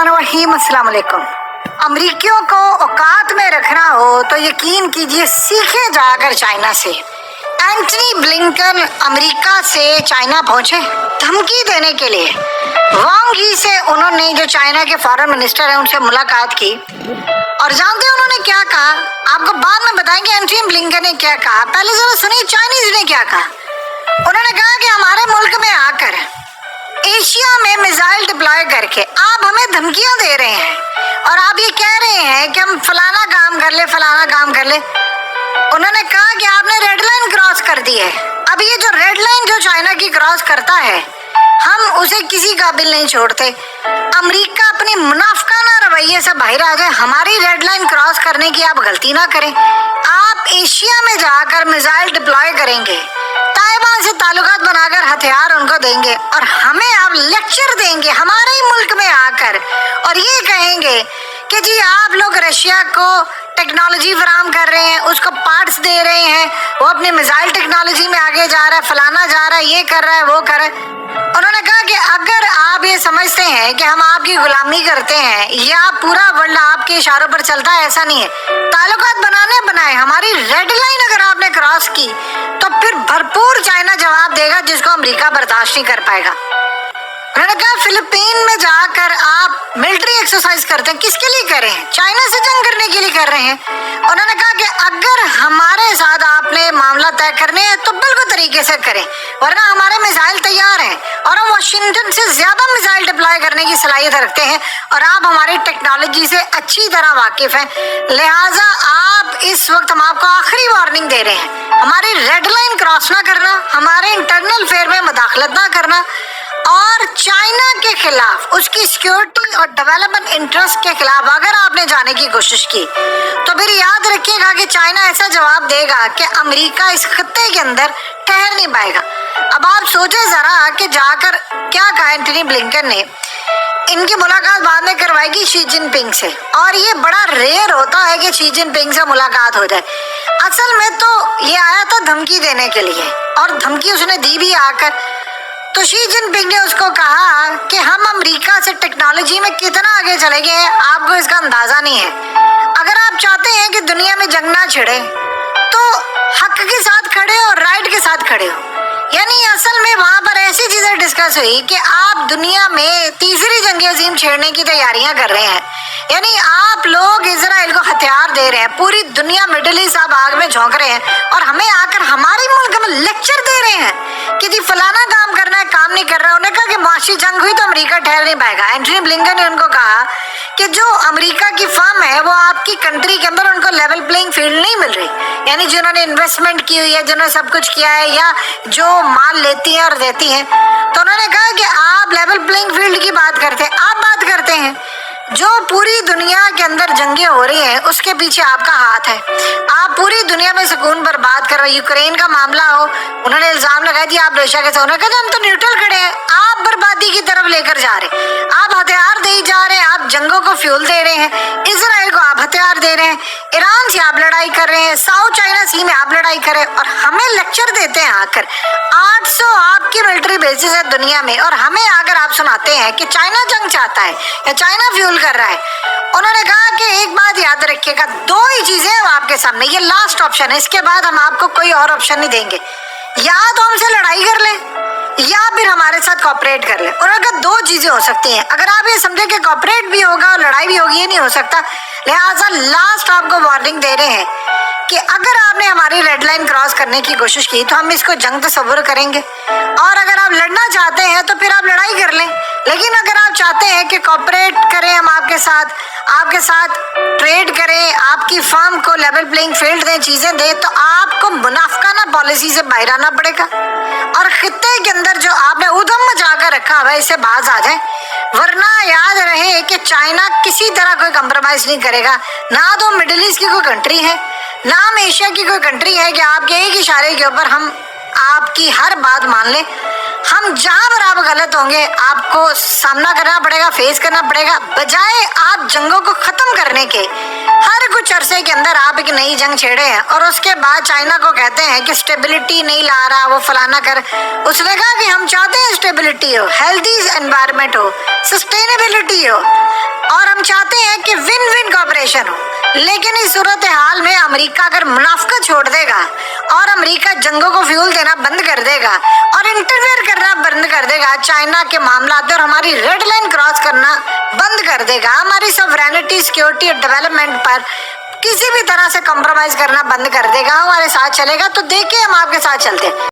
रहीम, अस्सलाम वालेकुम। अमरीकियों को औकात में रखना हो तो यकीन कीजिए सीखे जाकर चाइना से। एंटनी ब्लिंकन अमेरिका से चाइना पहुंचे धमकी देने के लिए। वांग यी से उन्होंने, जो चाइना के फॉरेन मिनिस्टर हैं, उनसे मुलाकात की और जानते हैं उन्होंने क्या कहा? आपको बाद में बताएंगे एंटनी ब्लिंकन ने क्या कहा। पहले जरा सुनिए चाइनीज ने क्या कहा। उन्होंने कहा कि हमारे मुल्क में आकर एशिया में मिसाइल डिप्लॉय करके आप हमें धमकियां दे रहे हैं और आप ये कह रहे हैं कि हम फलाना काम कर ले, फलाना काम कर ले। उन्होंने कहा कि आपने रेड लाइन क्रॉस कर दी है। अब ये जो रेड लाइन जो चाइना की क्रॉस करता है, हम उसे किसी काबिल नहीं छोड़ते। अमेरिका अपनी मुनाफिकाना रवैये से बाहर आ जाए। हमारी रेड लाइन क्रॉस करने की आप गलती ना करें। आप एशिया में जाकर मिसाइल डिप्लॉय करेंगे, ताइवान से ताल्लुकात बनाकर हथियार उनको देंगे और हमें आप लेक्चर देंगे हमारे ही मुल्क में आकर और ये कहेंगे कि जी आप लोग रशिया को टेक्नोलॉजी फराम कर रहे हैं, उसको पार्ट्स दे रहे हैं, वो अपनी मिसाइल टेक्नोलॉजी में आगे जा रहा है, फलाना जा रहा है, ये कर रहा है, वो कर रहा है। उन्होंने कहा कि अगर आप ये समझते हैं कि हम आपकी गुलामी करते हैं या पूरा वर्ल्ड आपके इशारों पर चलता है, ऐसा नहीं है। ताल्लुकात बनाए, हमारी रेड लाइन अगर आपने क्रॉस की तो फिर भरपूर चाइना जवाब देगा जिसको अमेरिका बर्दाश्त नहीं कर पाएगा। उन्होंने कहा फिलीपीन में जाकर आप मिलिट्री एक्सरसाइज करते हैं, किसके लिए कर रहे हैं? चाइना से जंग करने के लिए कर रहे हैं। उन्होंने कहा कि अगर हमारे साथ आपने मामला तय करने हैं तो बिल्कुल तरीके से करें, वरना हमारे मिसाइल तैयार हैं और हम वाशिंगटन से ज्यादा मिसाइल डिप्लॉय करने की सलाहियत रखते हैं और आप हमारी टेक्नोलॉजी से अच्छी तरह वाकिफ हैं। लिहाजा आप इस वक्त हम आपको आखिरी वार्निंग दे रहे हैं, हमारी रेड लाइन क्रॉस ना करना, हमारे इंटरनल अफेयर में मुदाखलत ना करना और चाइना के खिलाफ, उसकी सिक्योरिटी और डेवलपमेंट इंटरेस्ट के खिलाफ अगर आपने जाने की कोशिश की तो फिर याद रखिएगा कि चाइना ऐसा जवाब देगा कि अमेरिका इस खत्ते के अंदर ठहर नहीं पाएगा। अब आप सोचे जरा कि जाकर क्या कहा एंटनी ब्लिंकन ने। इनकी मुलाकात बाद में करवाएगी शी जिनपिंग से और ये बड़ा रेयर होता है कि शी जिनपिंग से मुलाकात हो जाए। असल में तो ये आया था धमकी देने के लिए और धमकी उसने दी भी आकर। तो शी जिनपिंग ने उसको कहा कि हम अमेरिका से टेक्नोलॉजी में कितना आगे चले गए हैं, आपको इसका अंदाजा नहीं है। अगर आप चाहते हैं कि दुनिया में जंग ना छिड़े तो हक के साथ खड़े हो और राइट के साथ खड़े हो। यानी असल में वहां पर ऐसी चीजें डिस्कस हुई कि आप दुनिया में तीसरी जंग अजीम छेड़ने की तैयारियां कर रहे हैं, यानी आप लोग इजराइल को हथियार दे रहे हैं, पूरी दुनिया मिडिल ईस्ट आप आग में झोंक रहे हैं और हमें आकर हमारे मुल्क में लेक्चर दे रहे हैं कि जी फलाना काम करना है, काम नहीं कर रहा। उन्होंने कहा कि मुआशी जंग हुई तो अमेरिका ठहर नहीं पाएगा। एंटनी ब्लिंकन ने उनको कहा कि जो अमेरिका की फर्म है वो आपकी कंट्री के अंदर उनको लेवल प्लेइंग फील्ड नहीं मिल रही, यानी जिन्होंने इन्वेस्टमेंट की हुई है, जिन्होंने सब कुछ किया है या जो माल लेती है और देती है। तो उन्होंने कहा कि आप लेवल प्लेइंग फील्ड की बात करते हैं, आप बात करते हैं जो पूरी दुनिया के अंदर जंगें हो रही हैं उसके पीछे आपका हाथ है। आप पूरी दुनिया में सुकून बर्बाद कर रहे हो। यूक्रेन का मामला हो, उन्होंने इल्जाम लगाया दिया आप रशिया के साथ, उन्होंने कहा हम तो न्यूट्रल खड़े हैं, आप बर्बादी की तरफ लेकर जा रहे हैं, आप हथियार दे जा रहे हैं, आप जंगों को फ्यूल दे रहे हैं, इसराइल को आप हथियार दे रहे हैं, ईरान से आप लड़ाई कर रहे हैं, साउथ चाइना सी में आप लड़ाई कर रहे हैं और हमें लेक्चर देते हैं आकर। 800 आपकी मिलिट्री बेसिस है दुनिया में और हमें आकर आप सुनाते हैं कि चाइना जंग चाहता है या चाइना फ्यूल कर रहा है। उन्होंने कहा कि एक बात याद रखिएगा, दो ही चीजें हैं आपके सामने, ये लास्ट ऑप्शन है, इसके बाद हम आपको कोई और ऑप्शन नहीं देंगे, या तो हमसे लड़ाई कर ले या फिर हमारे साथ कॉपरेट कर ले। उन्होंने कहा दो चीजें हो सकती हैं, अगर आप ये समझे कि कॉपरेट भी होगा और लड़ाई भी होगी, ये नहीं हो सकता। लिहाजा लास्ट आपको वार्निंग दे रहे हैं कि अगर आपने हमारी रेड लाइन क्रॉस करने की कोशिश की तो हम इसको जंग तस्वुर करेंगे और अगर आप लड़ना चाहते हैं तो फिर आप लड़ाई कर लें, लेकिन अगर आप चाहते हैं कि कॉपरेट करें, हम आपके साथ ट्रेड करें, आपकी फर्म को लेवल प्लेइंग फील्ड दें, चीजें दें, तो आपको मुनाफिकाना पॉलिसी से बाहर आना पड़ेगा और खित्ते के अंदर जो आपने उधम मचा कर रखा हुआ है इससे बाज आ जाए। वरना याद रहे कि चाइना किसी तरह कोई कंप्रोमाइज नहीं करेगा, ना तो मिडिल ईस्ट की कोई कंट्री है, ना हम एशिया की कोई कंट्री है कि आपके एक इशारे के ऊपर हम आपकी हर बात मान लें। हम जहां पर आप गलत होंगे आपको सामना करना पड़ेगा, फेस करना पड़ेगा। बजाय आप जंगों को खत्म करने के हर कुछ अरसे के अंदर आप एक नई जंग छेड़े हैं और उसके बाद चाइना को कहते हैं कि स्टेबिलिटी नहीं ला रहा, वो फलाना कर। उसने कहा कि हम चाहते हैं स्टेबिलिटी हो, हेल्दी एनवायरनमेंट हो, सस्टेनेबिलिटी हो, सिचुएशन हो, लेकिन इस सूरत हाल में अमेरिका अगर मुनाफिकत छोड़ देगा और अमेरिका जंगों को फ्यूल देना बंद कर देगा और इंटरफेयर करना बंद कर देगा चाइना के मामला और हमारी रेड लाइन क्रॉस करना बंद कर देगा, हमारी सॉवरेनिटी, सिक्योरिटी और डेवलपमेंट पर किसी भी तरह से कॉम्प्रोमाइज करना बंद कर देगा, हमारे साथ चलेगा, तो देखिए हम आपके साथ चलते हैं।